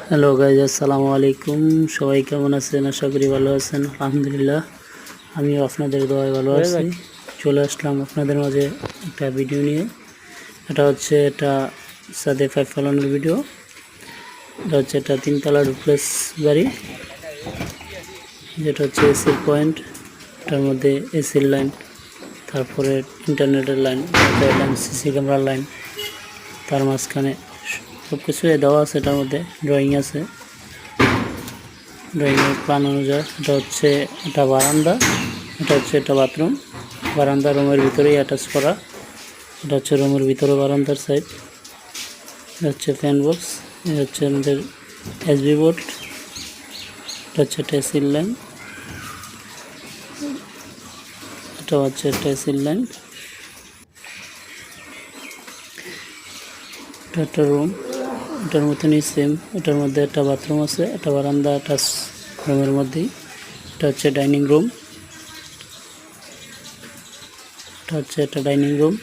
Hello guys, আসসালামু আলাইকুম। সবাই কেমন আছেন? আশা করি ভালো আছেন। আলহামদুলিল্লাহ, আমিও আপনাদের দোয়ায় ভালো আছি। চলে আসলাম আপনাদের মাঝে একটা ভিডিও নিয়ে। এটা সাদে পাইপ ফেলানোর ভিডিও। এটা 3 তলা ডুপ্লেক্স বাড়ি, যেটা হচ্ছে এসির পয়েন্ট। এটার মধ্যে এসির লাইন, তারপরে ইন্টারনেটের লাইন, সিসি ক্যামেরার লাইন, তার মাঝখানে সব কিছু দেওয়া আছে। এটার মধ্যে ড্রয়িং আছে, ড্রয়িংয়ের প্ল্যান অনুযায়ী। এটা বারান্দা, এটা বাথরুম। বারান্দা রুমের ভিতরেই অ্যাটাচ করা। এটা হচ্ছে রুমের ভিতরে বারান্দার সাইড। এটা হচ্ছে ফ্যান বক্স। এটা হচ্ছে আমাদের এসবি বোর্ড। এটা হচ্ছে একটা এসির লাইন। এটা হচ্ছে একটা এসির লাইন। এটা একটা রুম, এটার মতনই সেম। এটার মধ্যে একটা বাথরুম আছে, একটা বারান্দা অ্যাটাচ রুমের মধ্যেই। এটা হচ্ছে ডাইনিং রুম। এটা হচ্ছে একটা ডাইনিং রুম।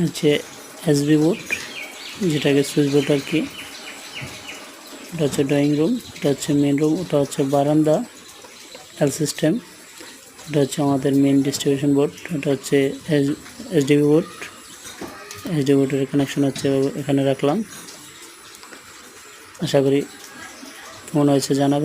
হচ্ছে এসবি বোর্ড, যেটাকে সুইচ বোর্ড আর কি। এটা হচ্ছে ড্রয়িং রুম। এটা হচ্ছে মেন রুম। ওটা হচ্ছে বারান্দা এল সিস্টেম। এটা হচ্ছে আমাদের মেন ডিস্ট্রিবিউশন বোর্ড। এটা হচ্ছে এসডিবি বোর্ড। এসডি বোর্ডের কানেকশন হচ্ছে এখানে রাখলাম। আশা করি কেমন হয়েছে জানাবেন।